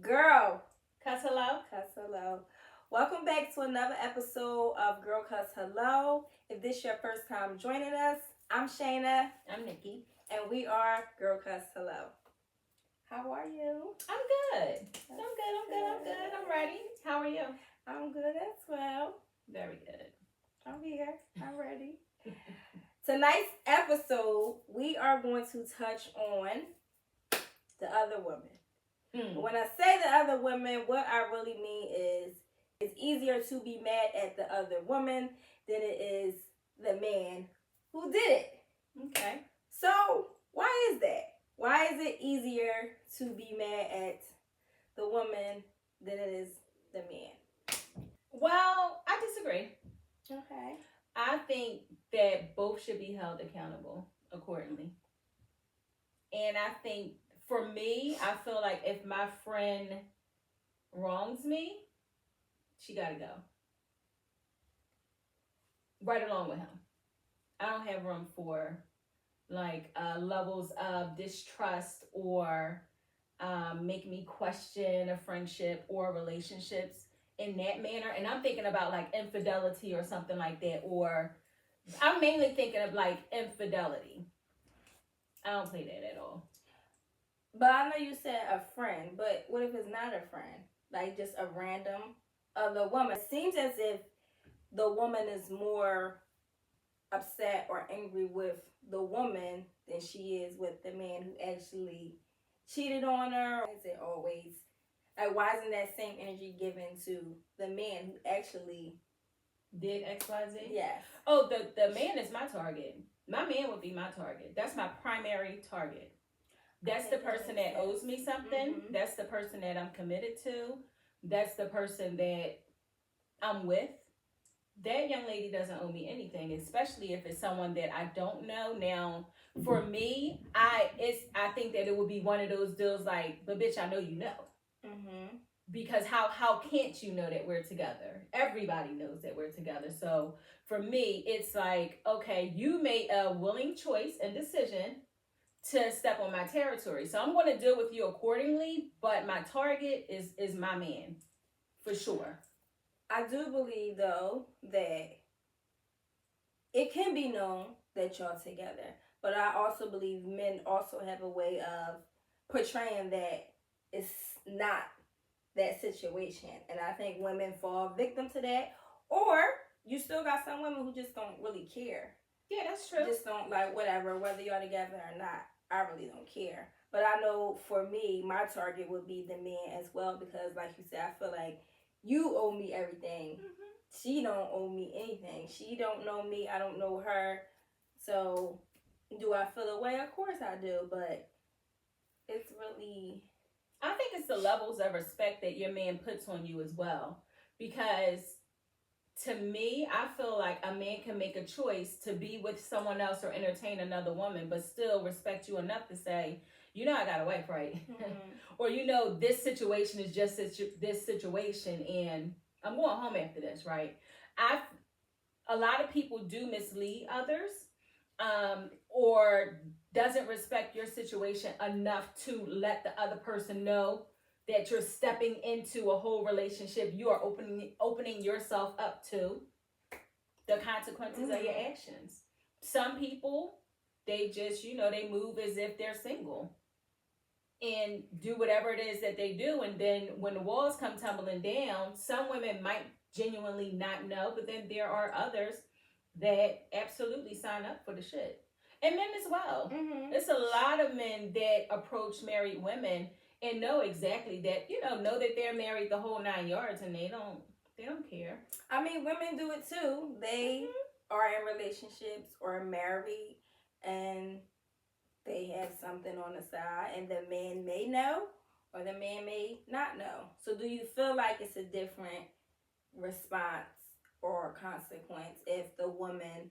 Girl, Cuz Hellooo. Cuz Hellooo. Welcome back to another episode of Gurl Cuz Hellooo. If this is your first time joining us, I'm Shana. I'm Nikkie. And we are Gurl Cuz Hellooo. How are you? I'm good. I'm ready. How are you? I'm good as well. Very good. I'm here. I'm ready. Tonight's episode, we are going to touch on the other woman. When I say the other women, what I really mean is it's easier to be mad at the other woman than it is the man who did it. Okay. So, why is that? Why is it easier to be mad at the woman than it is the man? Well, I disagree. Okay. I think that both should be held accountable accordingly. And I think for me, I feel like if my friend wrongs me, she got to go. Right along with him. I don't have room for levels of distrust or make me question a friendship or relationships in that manner. And I'm thinking about like infidelity or something like that, or I'm mainly thinking of like infidelity. I don't play that at all. But I know you said a friend, but what if it's not a friend? Like just a random other woman. It seems as if the woman is more upset or angry with the woman than she is with the man who actually cheated on her. Is it always like, why isn't that same energy given to the man who actually did XYZ? Yes. Oh, the man is my target. My man would be my target. That's my primary target. That's the person that owes me something. Mm-hmm. That's the person that I'm committed to. That's the person that I'm with. That young lady doesn't owe me anything, especially if it's someone that I don't know. Now, for me, I think that it would be one of those deals like, but bitch, I know you know. Mm-hmm. Because how can't you know that we're together? Everybody knows that we're together. So for me, it's like, okay, you made a willing choice and decision to step on my territory. So I'm going to deal with you accordingly, but my target is my man, for sure. I do believe, though, that it can be known that y'all together. But I also believe men also have a way of portraying that it's not that situation. And I think women fall victim to that. Or you still got some women who just don't really care. Yeah, that's true. Just don't like whatever, whether y'all together or not. I really don't care. But I know for me, my target would be the man as well, because like you said, I feel like you owe me everything. Mm-hmm. She don't owe me anything. She don't know me. I don't know her. So do I feel a way? Of course I do. But it's really, I think it's the levels of respect that your man puts on you as well. Because to me, I feel like a man can make a choice to be with someone else or entertain another woman, but still respect you enough to say, you know, I got a wife, right? Mm-hmm. Or, you know, this situation is just this situation and I'm going home after this, right? A lot of people do mislead others, or doesn't respect your situation enough to let the other person know that you're stepping into a whole relationship. You are opening yourself up to the consequences of your actions. Some people, they just, they move as if they're single and do whatever it is that they do. And then when the walls come tumbling down, some women might genuinely not know, but then there are others that absolutely sign up for the shit. And men as well. Mm-hmm. It's a lot of men that approach married women and know exactly that, know that they're married the whole 9 yards, and they don't care. I mean, women do it too. They are in relationships or married, and they have something on the side, and the man may know or the man may not know. So do you feel like it's a different response or consequence if the woman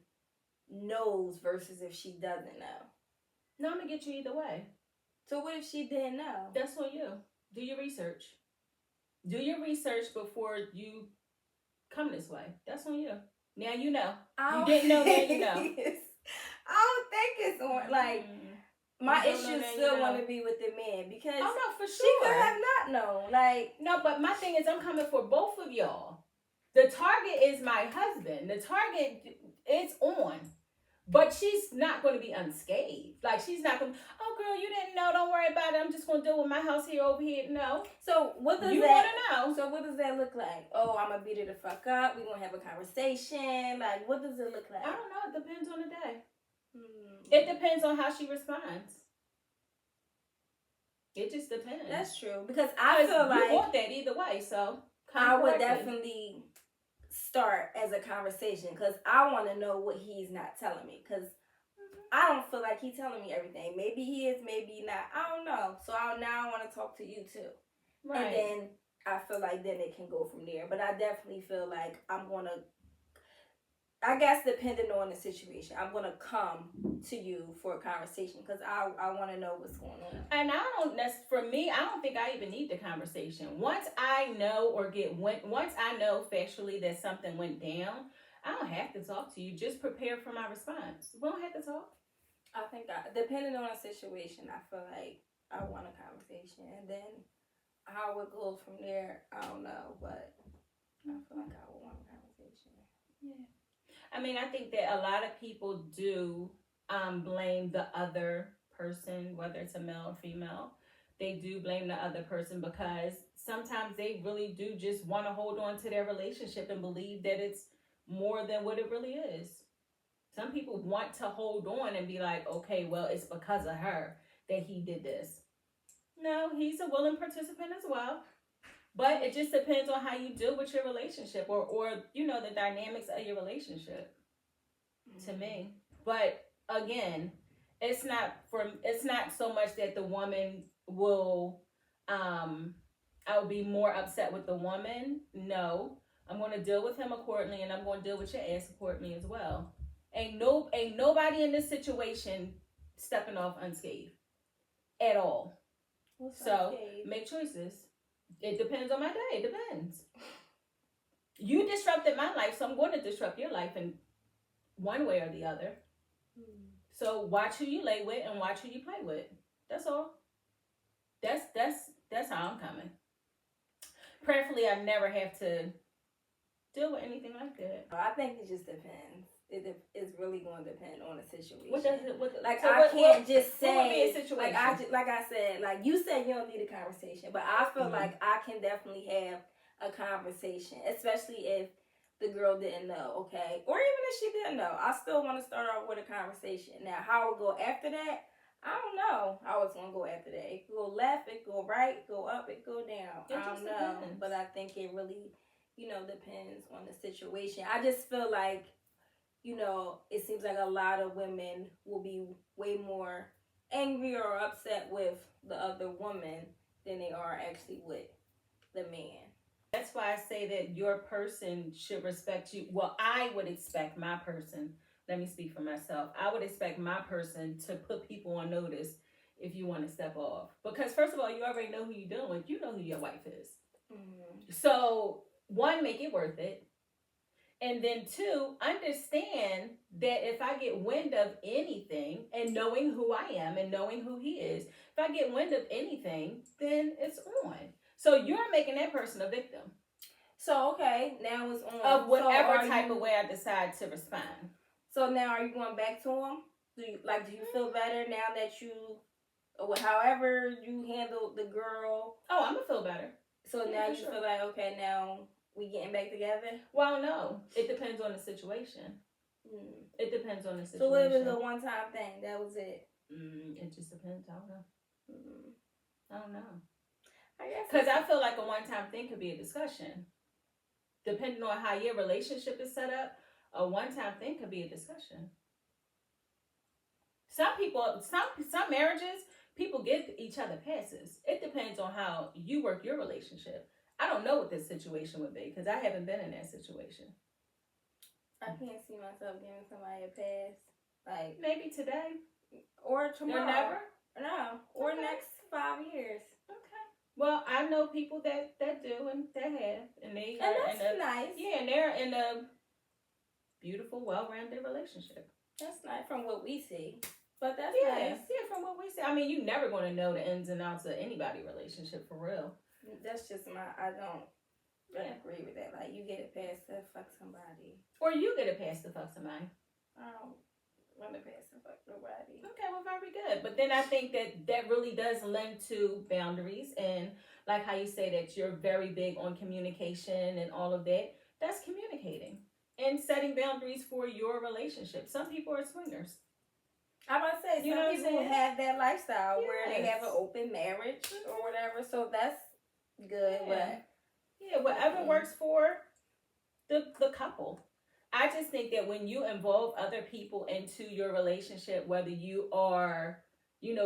knows versus if she doesn't know? No, I'm going to get you either way. So what if she didn't know? That's on you. Do your research. Do your research before you come this way. That's on you. Now you know. You didn't know, now you know. I don't think it's on, like, my issue still want to be with the man because for sure. She could have not known. Like, no, but my thing is, I'm coming for both of y'all. The target is my husband. The target is on. But she's not going to be unscathed. Like, she's not going to, oh, girl, you didn't know. Don't worry about it. I'm just going to deal with my house here, over here. No. So, what does you that... You want to know. So, what does that look like? Oh, I'm going to beat her the fuck up. We're going to have a conversation. Like, what does it look like? I don't know. It depends on the day. It depends on how she responds. It just depends. That's true. Because I feel like... You want that either way, so... I would definitely... start as a conversation because I want to know what he's not telling me because I don't feel like he's telling me everything. Maybe he is, maybe not. I don't know. So now I want to talk to you too. Right. And then I feel like then it can go from there. But I definitely feel like I'm going to, I guess depending on the situation, I'm going to come to you for a conversation because I want to know what's going on. And for me, I don't think I even need the conversation. Once I know once I know factually that something went down, I don't have to talk to you. Just prepare for my response. We don't have to talk. I think depending on the situation, I feel like I want a conversation. And then how it goes from there, I don't know. But I feel like I would want a conversation. Yeah. I mean, I think that a lot of people do blame the other person, whether it's a male or female. They do blame the other person because sometimes they really do just want to hold on to their relationship and believe that it's more than what it really is. Some people want to hold on and be like, okay, well, it's because of her that he did this. No, he's a willing participant as well. But it just depends on how you deal with your relationship or the dynamics of your relationship. To me. But again, it's not so much that the woman will I will be more upset with the woman. No. I'm going to deal with him accordingly and I'm going to deal with your ass accordingly as well. Ain't nobody in this situation stepping off unscathed at all. So make choices. It depends on my day. It depends. You disrupted my life, so I'm going to disrupt your life in one way or the other. So watch who you lay with and watch who you play with. That's all. That's how I'm coming. Prayerfully, I never have to deal with anything like that. I think it just depends. It's really going to depend on the situation. What does it? I can't just say. What would be a situation? Like I said, like you said, you don't need a conversation, but I feel like I can definitely have a conversation, especially if the girl didn't know, okay, or even if she didn't know. I still want to start off with a conversation. Now, how it go after that? I don't know how it's gonna go after that. It could go left, it could go right, it go up, it go down. I don't know, but I think it really, depends on the situation. I just feel like. It seems like a lot of women will be way more angry or upset with the other woman than they are actually with the man. That's why I say that your person should respect you. Well, I would expect my person, let me speak for myself. I would expect my person to put people on notice if you want to step off. Because first of all, you already know who you're dealing with. You know who your wife is. Mm-hmm. So, one, make it worth it. And then two, understand that if I get wind of anything and knowing who I am and knowing who he is, if I get wind of anything, then it's on. So you're making that person a victim. So, okay, now it's on. Of whatever type of way I decide to respond. So now are you going back to him? Do you feel better now that however you handled the girl? Oh, I'm going to feel better. So now you feel like, okay, now we getting back together? Well, no. It depends on the situation. It depends on the situation. So what if it's a one-time thing? That was it? It just depends. I don't know. I don't know. I guess. Because I feel like a one-time thing could be a discussion. Depending on how your relationship is set up, a one-time thing could be a discussion. Some marriages, people give each other passes. It depends on how you work your relationship. I don't know what this situation would be because I haven't been in that situation. I can't see myself giving somebody a pass. Like maybe today. Or tomorrow. Or never? No. Or next 5 years. Okay. Well, I know people that do and that have. And that's nice. Yeah, and they're in a beautiful, well-rounded relationship. That's nice from what we see. But that's yeah, nice. yeah. From what we see, I mean, you never going to know the ins and outs of anybody's relationship for real. That's just I don't agree with that. Like, you get it past to fuck somebody. Or you get it past to fuck somebody. I don't want to pass to fuck nobody. Okay, well, very good. But then I think that really does lend to boundaries, and like how you say that you're very big on communication and all of that. That's communicating and setting boundaries for your relationship. Some people are swingers. I about to say, You know some what I'm people saying? have that lifestyle where they Yes. have an open marriage or whatever, so that's good. Yeah. But Yeah, whatever works for the couple. I just think that when you involve other people into your relationship, whether you are,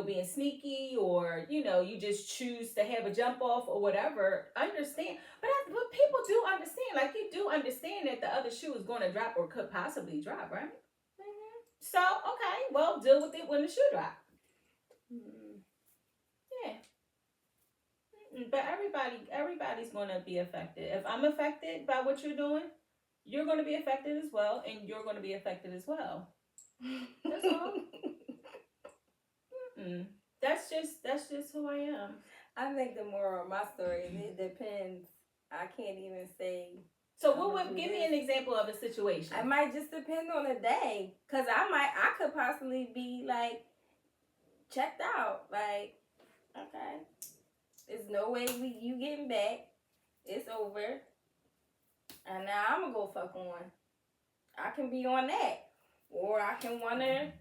being sneaky or, you just choose to have a jump off or whatever, understand. But people do understand. Like, you do understand that the other shoe is going to drop or could possibly drop, right? mm-hmm. So, okay, well, deal with it when the shoe drop. Mm-hmm. Yeah. But everybody's going to be affected. If I'm affected by what you're doing, you're going to be affected as well, and you're going to be affected as well. That's all. That's just who I am. I think the moral of my story is it depends. I can't even say. So what would give me an example of a situation? It might just depend on the day, cause I could possibly be like checked out. Like, okay, there's no way you getting back. It's over. And now I'm gonna go fuck on. I can be on that, or I can wanna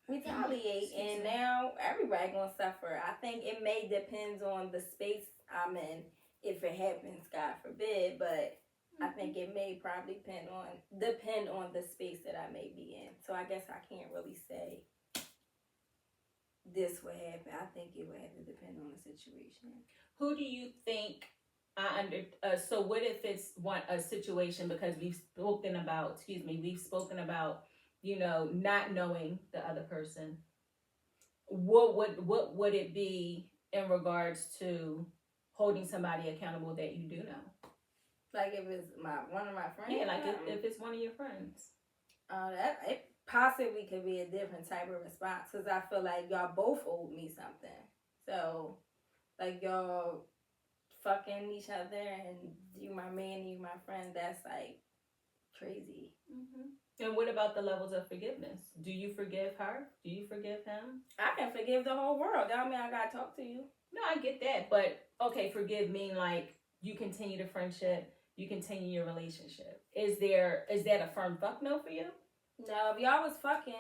retaliate, and now everybody gonna suffer. I think it may depend on the space I'm in if it happens, God forbid. But I think it may probably depend on the space that I may be in. So I guess I can't really say this would happen. I think it would have to depend on the situation. Who do you think? So what if it's a situation, because we've spoken about not knowing the other person. What would it be in regards to holding somebody accountable that you do know? Like if it's one of my friends. Yeah, like if it's one of your friends. That it possibly could be a different type of response, because I feel like y'all both owed me something. So, like, y'all fucking each other, and you my man, you my friend. That's like crazy. Mm-hmm. And what about the levels of forgiveness? Do you forgive her? Do you forgive him? I can forgive the whole world. That don't mean I gotta talk to you. No, I get that, but okay, forgive mean like you continue the friendship, you continue your relationship. Is that a firm fuck no for you? No, if y'all was fucking,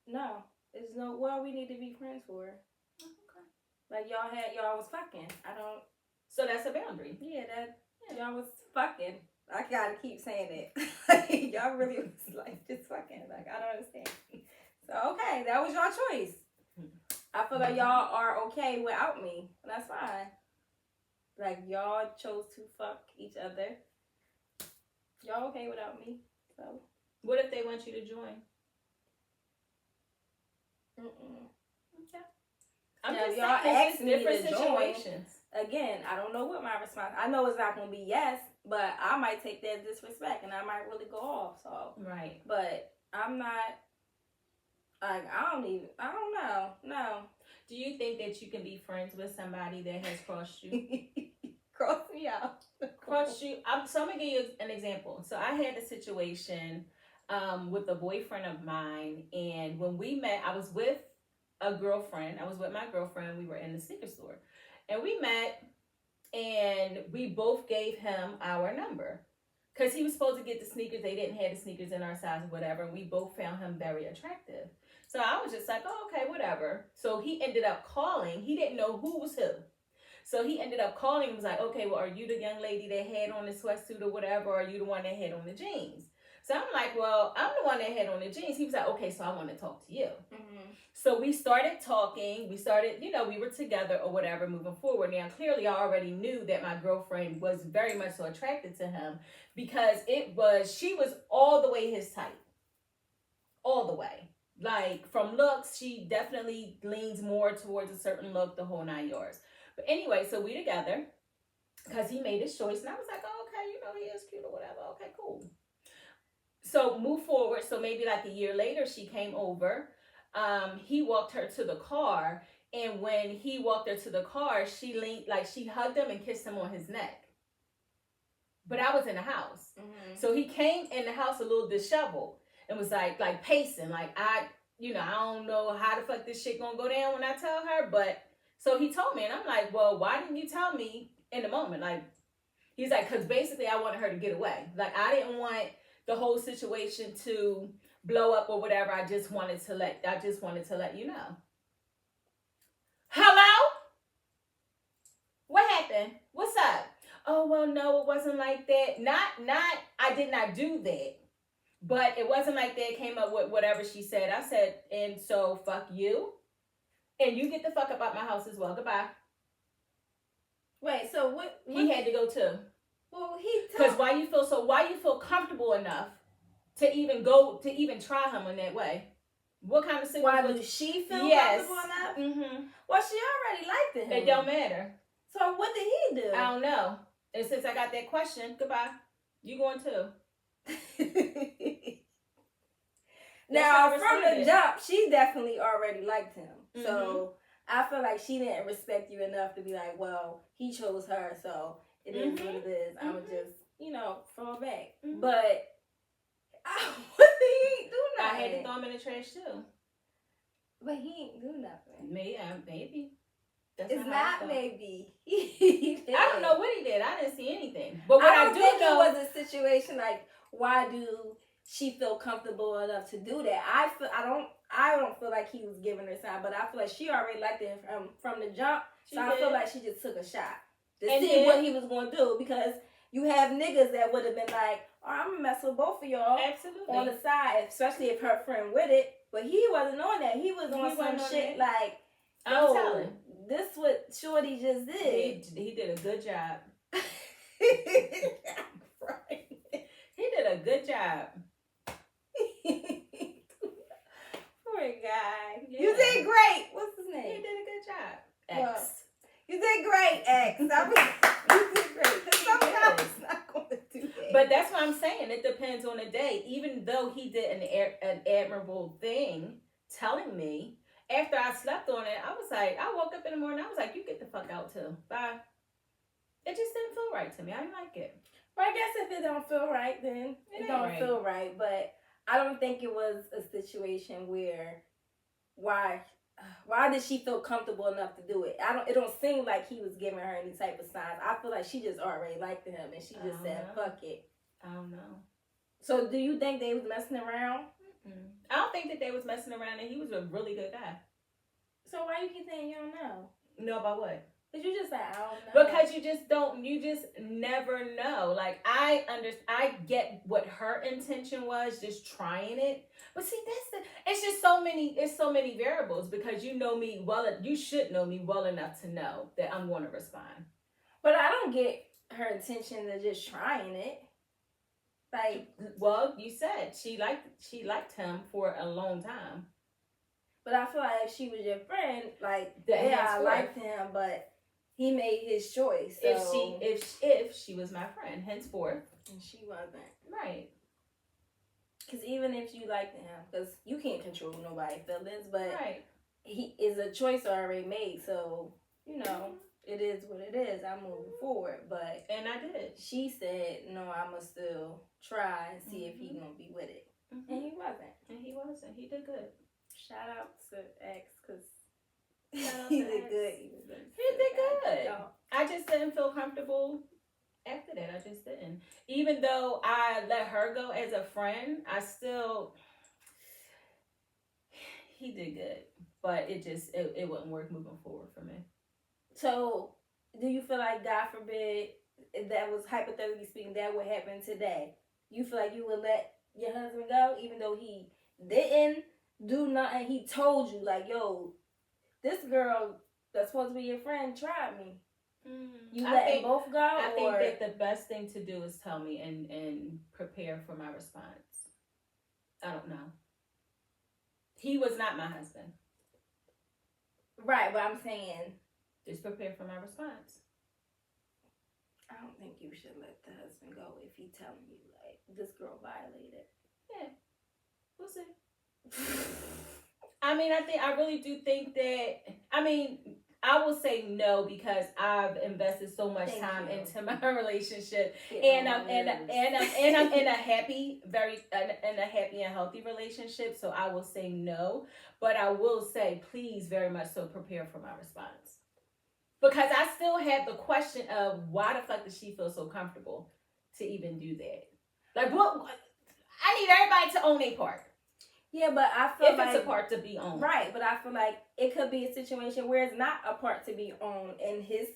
no. There's no what we need to be friends for. Okay. Like y'all was fucking. I don't. So that's a boundary. Yeah, y'all was fucking. I gotta keep saying it. Y'all really was like just fucking. Like, I don't understand. So okay, that was your choice. I feel like y'all are okay without me. That's fine. Like, y'all chose to fuck each other. Y'all okay without me. So what if they want you to join? Okay. I'm now, just y'all saying, asked me different to situations. Join. Again, I don't know what my response. I know it's not gonna be yes, but I might take that as disrespect, and I might really go off. So right. But I'm not. Like, I don't know. No. Do you think that you can be friends with somebody that has crossed you? Cross me out. Crossed you. So I'm gonna give you an example. So I had a situation with a boyfriend of mine, and when we met, I was with a girlfriend. I was with my girlfriend. We were in the sneaker store, and we met, and we both gave him our number because he was supposed to get the sneakers. They didn't have the sneakers in our size or whatever. And we both found him very attractive. So I was just like, oh, okay, whatever. So he ended up calling. He didn't know who was who. So he ended up calling and was like, okay, well, are you the young lady that had on the sweatsuit or whatever? Or are you the one that had on the jeans? So I'm like, well, I'm the one that had on the jeans. He was like, okay, so I want to talk to you. Mm-hmm. So we started talking. We started, we were together or whatever moving forward. Now, clearly, I already knew that my girlfriend was very much so attracted to him because she was all the way his type. All the way. Like, from looks, she definitely leans more towards a certain look, the whole 9 yards. But anyway, so we together because he made his choice. And I was like, oh, okay, he is cute or whatever. Okay, cool. So move forward. So maybe like a year later, she came over. he walked her to the car, and when he walked her to the car, she leaned, like she hugged him and kissed him on his neck. But I was in the house. Mm-hmm. So he came in the house a little disheveled and was like pacing. Like, I don't know how the fuck this shit gonna go down when I tell her. But so he told me, and I'm like, well, why didn't you tell me in the moment? Like, he's like, because basically I wanted her to get away. Like, I didn't want the whole situation to blow up or whatever. I just wanted to let you know. Hello? What happened? What's up? Oh, well, no, it wasn't like that. I did not do that. But it wasn't like that. Came up with whatever she said. I said, and so fuck you. And you get the fuck up out my house as well. Goodbye. Wait, so what? He had to go too. Well, because why you feel comfortable enough to even try him in that way? What kind of situation? Why does she feel comfortable enough? Mm-hmm. Well, she already liked him. It don't matter. So what did he do? I don't know. And since I got that question, goodbye. You going too? Now, from the jump, she definitely already liked him. Mm-hmm. So I feel like she didn't respect you enough to be like, well, he chose her, so it is what it is. I would just, fall back. Mm-hmm. But what did he do? Nothing. I had to throw him in the trash too. But he ain't do nothing. Maybe. That's it's not maybe. I don't know what he did. I didn't see anything. But what I do think know, it was a situation like, why do she feel comfortable enough to do that? I don't feel like he was giving her sign, but I feel like she already liked him from the jump. I feel like she just took a shot to see what he was going to do, because you have niggas that would have been like, oh, I'm going to mess with both of y'all. Absolutely. On the side, especially if her friend with it. But he wasn't on that. He was on some shit like, I'm telling. This what Shorty just did. He did a good job. Right. He did a good job. Poor guy. Yeah. You did great. What's his name? He did a good job. X. Well, you did great, X. You did great. Because sometimes it's not going to do that. But that's what I'm saying. It depends on the day. Even though he did an admirable thing telling me, after I slept on it, I was like, I woke up in the morning, I was like, you get the fuck out too. Bye. It just didn't feel right to me. I didn't like it. Well, I guess if it don't feel right, then it don't feel right. But I don't think it was a situation where, why did she feel comfortable enough to do it? It don't seem like he was giving her any type of signs. I feel like she just already liked him and she just said, fuck it. I don't know. So do you think they was messing around? I don't think that they was messing around, and he was a really good guy. So why you keep saying you don't know? Know about what? Because you just said, I don't know. Because you just never know. Like, I get what her intention was, just trying it. But see, it's just so many variables, because you know me well, you should know me well enough to know that I'm going to respond. But I don't get her intention of just trying it. Like, well, you said she liked him for a long time. But I feel like if she was your friend, like, I liked him, but he made his choice. So. If she was my friend, henceforth, and she wasn't, right? Because even if you liked him, because you can't control nobody's feelings, but he is a choice already made. So it is what it is. I'm moving forward, and I did. She said, no, I'ma still try and see if he gonna be with it, and he wasn't. He did good. Shout out to X, because he did good. He did good. I just didn't feel comfortable after that. I just didn't. Even though I let her go as a friend, he did good. But it wouldn't work moving forward for me. So, do you feel like, God forbid, if that was hypothetically speaking, that would happen today? You feel like you would let your husband go, even though he didn't do nothing? He told you, like, yo, this girl that's supposed to be your friend tried me. You letting both go? I think that the best thing to do is tell me and prepare for my response. I don't know. He was not my husband. Right, but I'm saying, just prepare for my response. I don't think you should let the husband go if he telling you, like, this girl violated. Yeah. We'll see. I really do think that. I will say no because I've invested so much time into my relationship, and I'm in a happy, in a happy and healthy relationship. So I will say no, but I will say please, very much so, prepare for my response because I still have the question of why the fuck does she feel so comfortable to even do that? Like what? I need everybody to own their part. Yeah, but I feel if it's a part to be owned. Right, but I feel like it could be a situation where it's not a part to be owned in his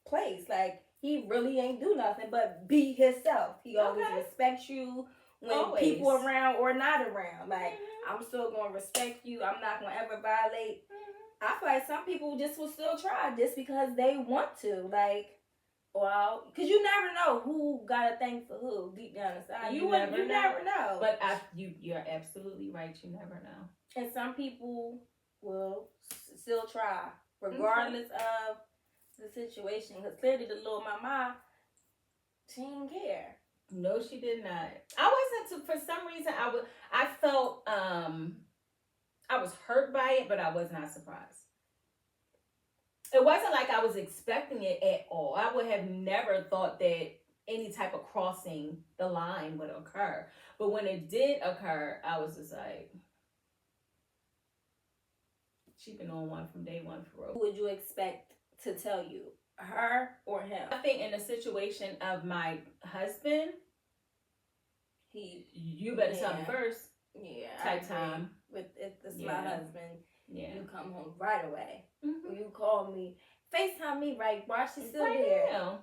place. Like, he really ain't do nothing but be himself. He always respects you when people around or not around. Like, I'm still going to respect you. I'm not going to ever violate. I feel like some people just will still try just because they want to. Like, well, because you never know who got a thing for who deep down inside. You never know. But you're absolutely right. You never know. And some people will still try, regardless of the situation. Because clearly the little mama, she didn't care. No, she did not. I wasn't, for some reason, I felt, I was hurt by it, but I was not surprised. It wasn't like I was expecting it at all. I would have never thought that any type of crossing the line would occur. But when it did occur, I was just like, she been on one from day one for real. Who would you expect to tell you? Her or him? I think in the situation of my husband, you better tell me first. Yeah. Type time. If it's my husband, you come home right away. Mm-hmm. You call me, FaceTime me right while she's still right there. Now.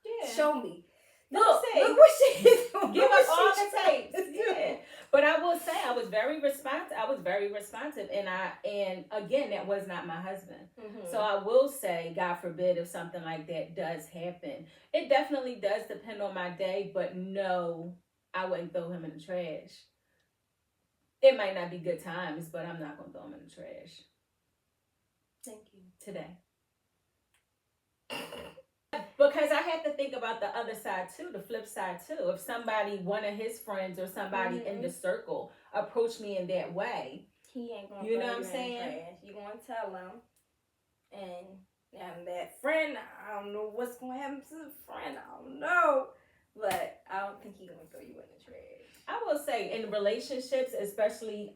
Yeah. Show me. Look what she doing. Give us all the tapes. Yeah. But I will say I was very responsive. And again, that was not my husband. Mm-hmm. So I will say, God forbid, if something like that does happen, it definitely does depend on my day, but no, I wouldn't throw him in the trash. It might not be good times, but I'm not going to throw him in the trash. Thank you. Today. Because I have to think about the other side too, the flip side too. If somebody, one of his friends or somebody in the circle approached me in that way, he ain't gonna. You know what I'm saying? You gonna tell him, and that friend, I don't know what's gonna happen to the friend. I don't know, but I don't think he gonna throw you in the trash. I will say in relationships, especially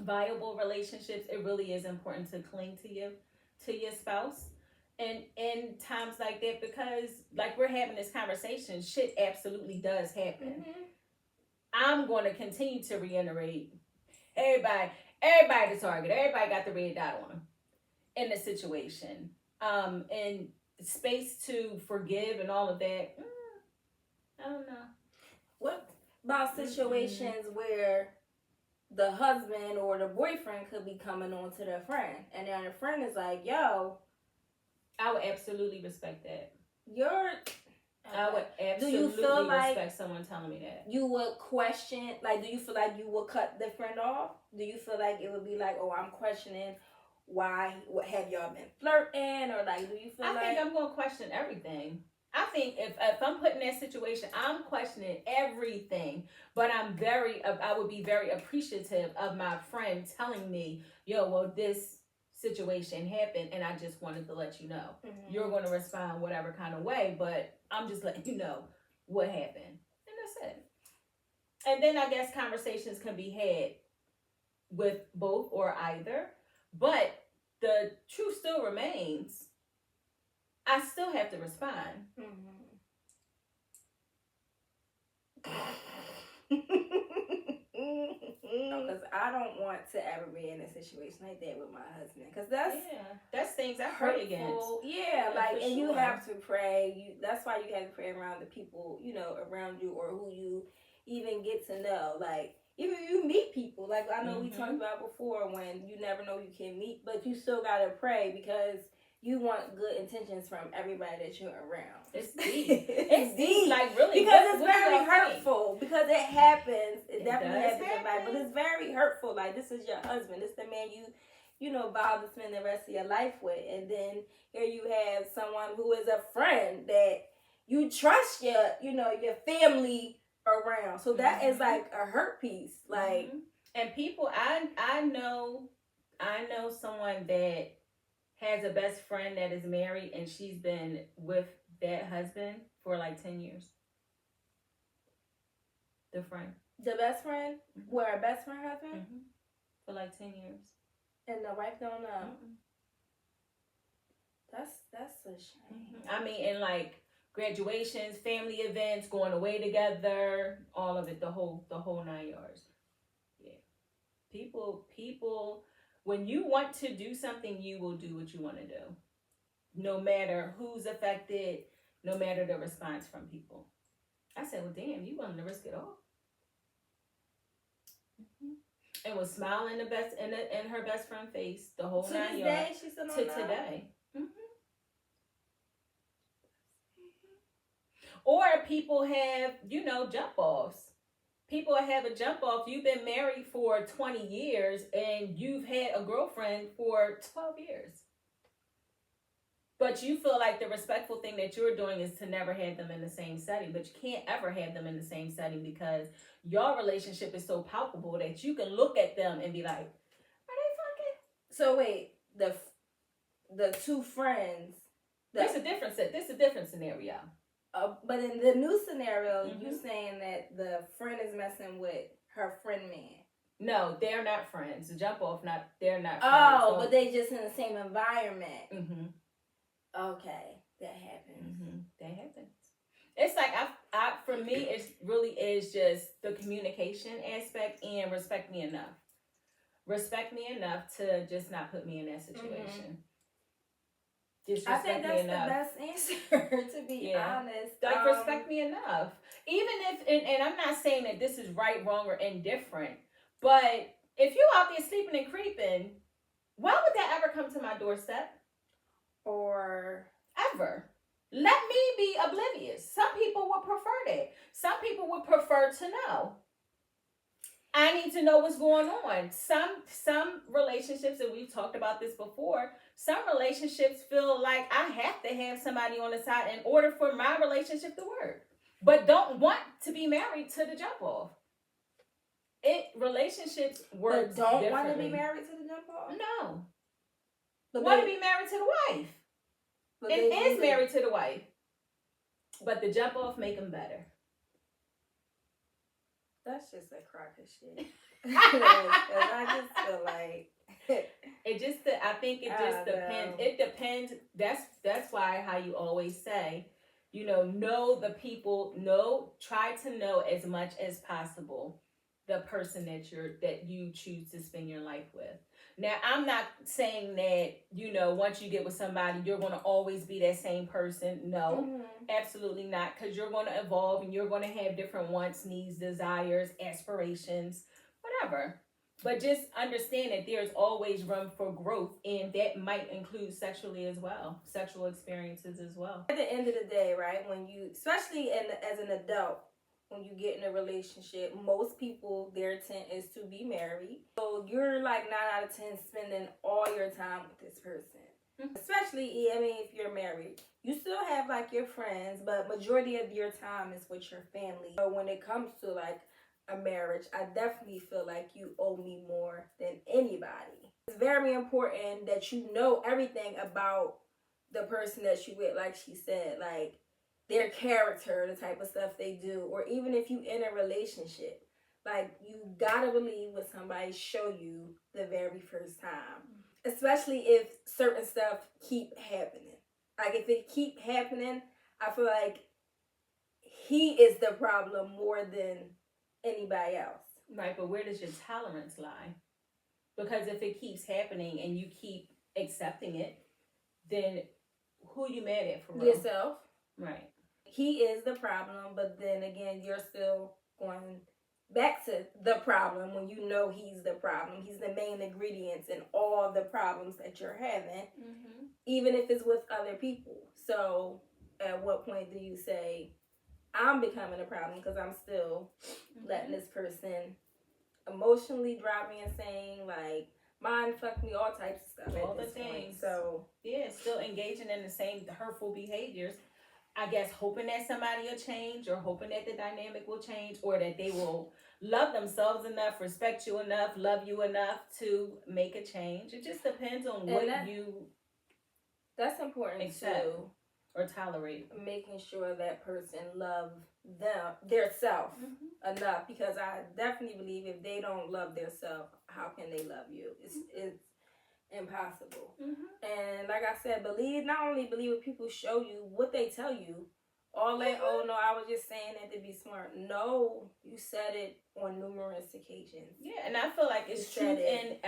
viable relationships, it really is important to cling to your spouse. And in times like that, because like we're having this conversation, shit absolutely does happen. Mm-hmm. I'm going to continue to reiterate, everybody the target, everybody got the red dot on them in the situation. And space to forgive and all of that, I don't know. What about situations where the husband or the boyfriend could be coming on to their friend, and then the friend is like, yo, I would absolutely respect that. I would absolutely respect someone telling me that. You would question, like, do you feel like you would cut the friend off? Do you feel like it would be like, oh, I'm questioning why, have y'all been flirting? Or like, do you feel I think I'm going to question everything. I think if I'm put in that situation, I'm questioning everything. But I would be very appreciative of my friend telling me, yo, well, this situation happened and I just wanted to let you know. Mm-hmm. You're going to respond whatever kind of way, but I'm just letting you know what happened. And that's it. And then I guess conversations can be had with both or either. But the truth still remains. I still have to respond. Because I don't want to ever be in a situation like that with my husband. Because that's things I pray against. Yeah, like, and you have to pray. That's why you have to pray around the people, around you or who you even get to know. Like, even if you meet people, like I know we talked about before, when you never know you can meet, but you still got to pray because you want good intentions from everybody that you're around. It's deep. It's deep. Like, really. Because it's very hurtful. Because it happens. It definitely happens to everybody. But it's very hurtful. Like, this is your husband. This is the man you vow to spend the rest of your life with. And then here you have someone who is a friend that you trust your family around. So that is like a hurt piece. Like, And people, I know someone that has a best friend that is married and she's been with that husband for like 10 years. The friend. The best friend? Mm-hmm. Where her best friend husband? Mm-hmm. For like 10 years. And the wife don't know. Mm-hmm. That's a shame. Mm-hmm. I mean, and like graduations, family events, going away together, all of it, the whole 9 yards. Yeah. People, when you want to do something, you will do what you want to do. No matter who's affected, no matter the response from people. I said, well, damn, you willing to risk it all? Mm-hmm. And was smiling in her best friend's face the whole 9 yards. She's still to today. Mm-hmm. Or people have, jump offs. People have a jump off. You've been married for 20 years and you've had a girlfriend for 12 years. But you feel like the respectful thing that you're doing is to never have them in the same setting. But you can't ever have them in the same setting because your relationship is so palpable that you can look at them and be like, are they fucking? So wait, the two friends. This is a different scenario. But in the new scenario, mm-hmm. you saying that the friend is messing with her friend man. No, they're not friends. The jump off, they're not friends. Oh, but they just in the same environment. Mm-hmm. Okay, that happens. Mm-hmm. That happens. It's like for me, it really is just the communication aspect and respect me enough. Respect me enough to just not put me in that situation. Mm-hmm. I think that's the best answer, to be honest. Like, respect me enough. Even if, and I'm not saying that this is right, wrong, or indifferent, but if you out there sleeping and creeping, why would that ever come to my doorstep? Or ever. Let me be oblivious. Some people would prefer that. Some people would prefer to know. I need to know what's going on. Some relationships, and we've talked about this before, some relationships feel like I have to have somebody on the side in order for my relationship to work. But don't want to be married to the jump off. Relationships work. But don't want to be married to the jump off? No. But want to be married to the wife. But it is married to the wife. But the jump off make them better. That's just a crock of shit. I just feel like I think it just depends. It depends. That's why how you always say, know the people. Try to know as much as possible the person that you choose to spend your life with. Now, I'm not saying that, once you get with somebody, you're going to always be that same person. No, absolutely not. Because you're going to evolve and you're going to have different wants, needs, desires, aspirations, whatever. But just understand that there's always room for growth. And that might include sexually as well. Sexual experiences as well. At the end of the day, right, when you, especially as an adult, when you get in a relationship, most people, their intent is to be married. So you're like 9 out of 10 spending all your time with this person. Mm-hmm. Especially, if you're married. You still have like your friends, but majority of your time is with your family. So when it comes to like a marriage, I definitely feel like you owe me more than anybody. It's very important that you know everything about the person that you with, like she said, like their character, the type of stuff they do, or even if you in a relationship, like you gotta believe what somebody show you the very first time, especially if certain stuff keep happening. Like if it keep happening, I feel like he is the problem more than anybody else. Right, but where does your tolerance lie? Because if it keeps happening and you keep accepting it, then who are you mad at for real? Yourself. Right. He is the problem, but then again, you're still going back to the problem when you know he's the problem. He's the main ingredients in all the problems that you're having, even if it's with other people. So at what point do you say, I'm becoming a problem because I'm still letting this person emotionally drive me insane, like mind fuck me, all types of stuff. All the things. So yeah, still engaging in the same hurtful behaviors. I guess hoping that somebody will change or hoping that the dynamic will change or that they will love themselves enough, respect you enough, love you enough to make a change. It just depends on what that's important accept too, or tolerate. Making sure that person love their self enough, because I definitely believe if they don't love their self, how can they love you? It's impossible. And like I said, not only believe what people show you, what they tell you. All that, oh no, I was just saying that to be smart. No, you said it on numerous occasions. Yeah, and I feel like it's truth in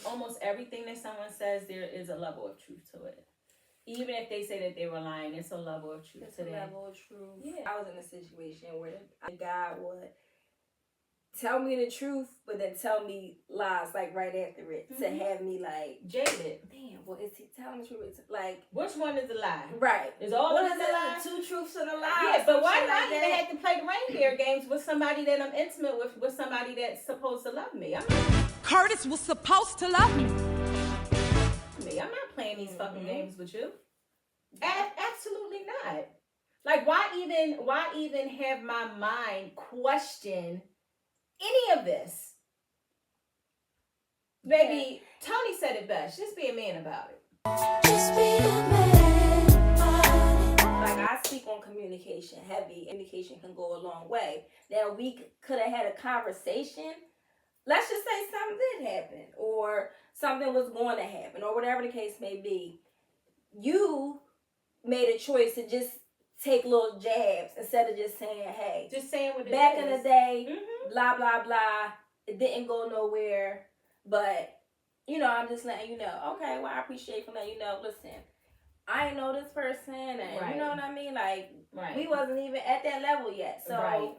almost everything that someone says. There is a level of truth to it. Even if they say that they were lying, it's a level of truth to that. It's a level of truth. Yeah. I was in a situation where the guy would tell me the truth, but then tell me lies like right after it to have me like jaded. Damn, well, is he telling the truth? It's like, which one is a lie? Right. Is all of it a lie? The 2 truths and a lie. Yeah, but why do I even have to play the reindeer games with somebody that I'm intimate with somebody that's supposed to love me? Curtis was supposed to love me. I'm not playing these fucking games with you. Absolutely not. Like, why even have my mind question any of this? Baby, Tony said it best. Just be a man about it. Just be a man about it. Like, I speak on communication heavy. Communication can go a long way. Now, we could have had a conversation. Let's just say something did happen, or something was going to happen, or whatever the case may be. You made a choice to just take little jabs instead of just saying, hey. Just saying what it back is. in the day, blah, blah, blah. It didn't go nowhere. But, I'm just letting you know. Okay, well, I appreciate you for letting you know. Listen, I ain't know this person. And you know what I mean? Like, we wasn't even at that level yet. So,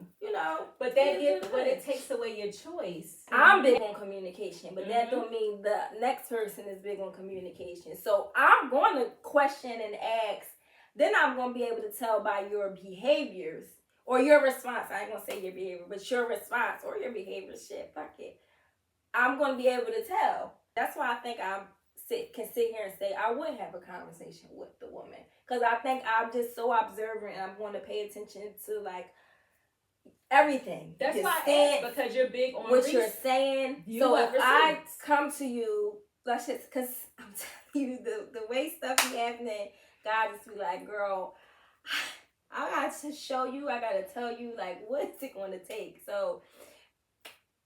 But it takes away your choice. I'm big on communication, but that don't mean the next person is big on communication. So, I'm going to question and ask. Then I'm going to be able to tell by your behaviors or your response. I ain't going to say your behavior, but your response or your behavior. Shit, fuck it. I'm going to be able to tell. That's why I think I can sit here and say I would have a conversation with the woman. Because I think I'm just so observant and I'm going to pay attention to, like, everything. That's why I asked, because you're big on what you're saying. So if I come to you, let's just, because I'm telling you, the way stuff be happening, God just be like, girl, I got to show you, I got to tell you, like, what's it going to take? So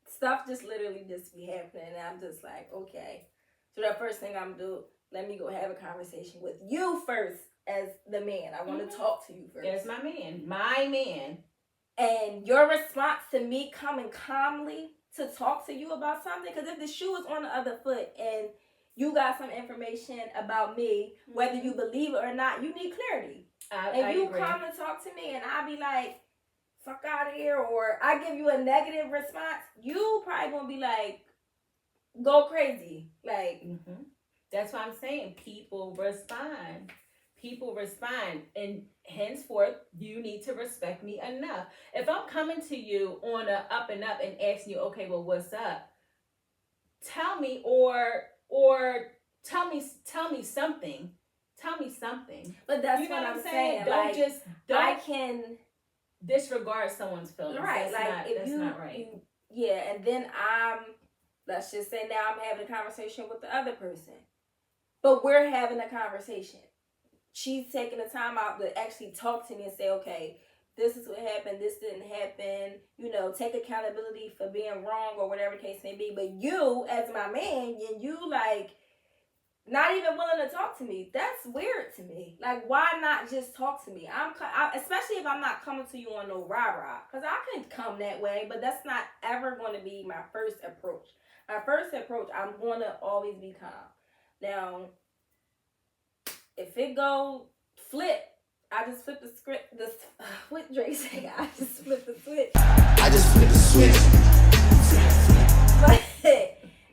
stuff just literally just be happening, and I'm just like, okay. So the first thing I'm do, let me go have a conversation with you first as the man. I want to talk to you first. As my man. And your response to me coming calmly to talk to you about something, because if the shoe is on the other foot and you got some information about me, whether you believe it or not, you need clarity. If you come and talk to me and I be like, fuck out of here, or I give you a negative response, you probably gonna be like, go crazy. Like, that's what I'm saying. People respond, and henceforth you need to respect me enough. If I'm coming to you on a up and up and asking you, okay, well, what's up? Tell me, or tell me something. Tell me something. But that's what I'm saying. I can disregard someone's feelings. Right. That's not right. And then let's just say now I'm having a conversation with the other person. But we're having a conversation. She's taking the time out to actually talk to me and say, okay, this is what happened, this didn't happen, take accountability for being wrong or whatever the case may be. But you, as my man, and you not even willing to talk to me. That's weird to me. Like, why not just talk to me? Especially if I'm not coming to you on no rah-rah. Because I can come that way, but that's not ever going to be my first approach. My first approach, I'm going to always be calm. Now, if it go flip, I just flip the script. What Drake say? I just flip the switch. But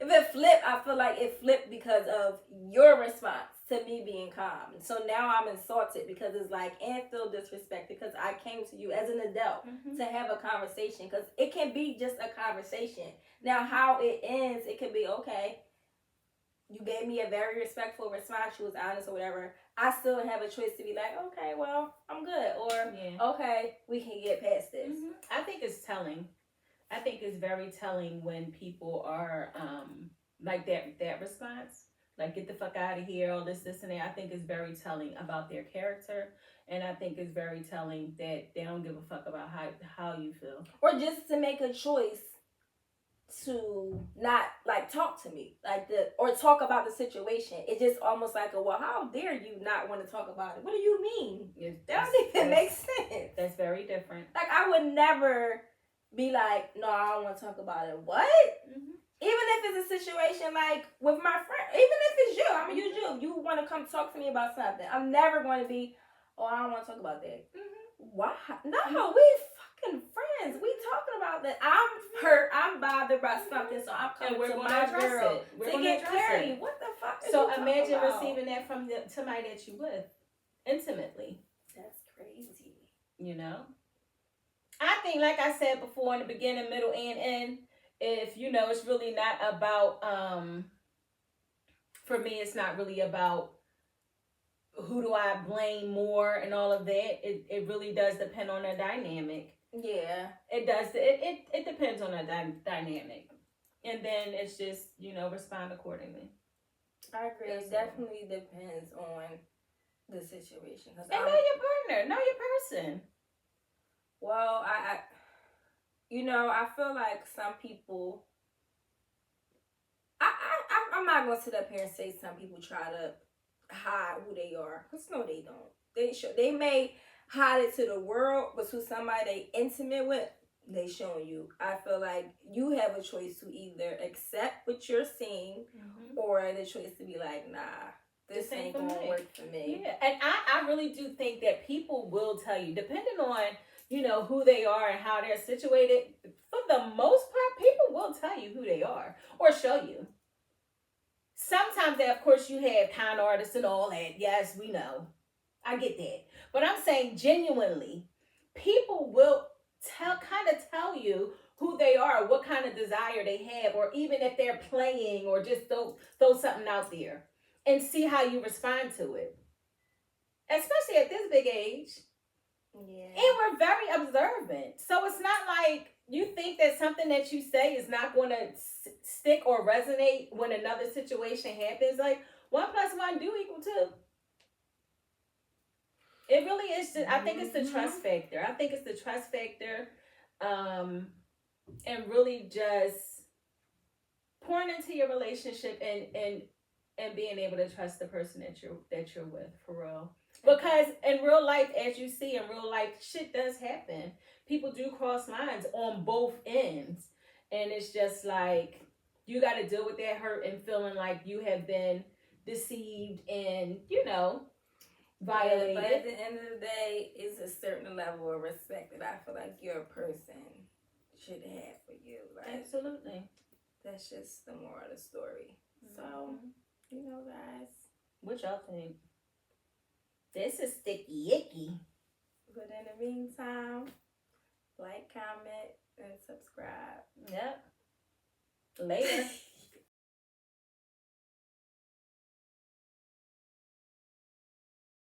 if it flipped, I feel like it flipped because of your response to me being calm. So now I'm insulted because it's like, and feel disrespected because I came to you as an adult to have a conversation, because it can be just a conversation. Now, how it ends, it could be, okay, you gave me a very respectful response, you was honest or whatever. I still have a choice to be like, okay, well, I'm good. Or, okay, we can get past this. I think it's telling. I think it's very telling when people are like that response, like get the fuck out of here, all this and that. I think is very telling about their character, and I think it's very telling that they don't give a fuck about how you feel, or just to make a choice to not like talk to me or talk about the situation. It's just almost like well, how dare you not want to talk about it? What do you mean? That doesn't even make sense. That's very different. Like I would never be like, no, I don't want to talk about it. What? Mm-hmm. Even if it's a situation like with my friend, even if it's you, I'm gonna use you. You want to come talk to me about something. I'm never going to be, oh, I don't want to talk about that. Mm-hmm. Why? No, we fucking friends. We talking about that. I'm hurt. I'm bothered by something, so I'm coming to my girl to get clarity. What the fuck? So imagine receiving that from somebody that you with intimately. That's crazy. You know. I think, like I said before, in the beginning, middle, and end, if you know, it's really not about. For me, it's not really about who do I blame more and all of that. It really does depend on the dynamic. Yeah, it does. It depends on the dynamic, and then it's just respond accordingly. I agree. It definitely depends on the situation. And know your partner, know your person. Well, I feel like some people. I'm not gonna sit up here and say some people try to hide who they are. Cause no, they don't. They may hide it to the world, but to somebody they intimate with, they showing you. I feel like you have a choice to either accept what you're seeing, or the choice to be like, nah, this ain't gonna work for me. Yeah, and I really do think that people will tell you, depending on who they are and how they're situated. For the most part, people will tell you who they are or show you. Sometimes, of course, you have con artists and all that. Yes, we know. I get that. But I'm saying genuinely, people will kind of tell you who they are, what kind of desire they have, or even if they're playing or just throw something out there and see how you respond to it. Especially at this big age. Yeah. And we're very observant. So it's not like you think that something that you say is not going to stick or resonate when another situation happens. Like 1 + 1 do equal 2. It really is. I think it's the trust factor. I think it's the trust factor, and really just pouring into your relationship and being able to trust the person that you're with for real. Because in real life, as you see, in real life, shit does happen. People do cross lines on both ends, and it's just like you got to deal with that hurt and feeling like you have been deceived and violated. Yeah, but at the end of the day, it's a certain level of respect that I feel like your person should have for you. Like, absolutely. That's just the moral of the story. So, guys. What y'all think? This is sticky icky. But in the meantime, like, comment, and subscribe. Yep. Later.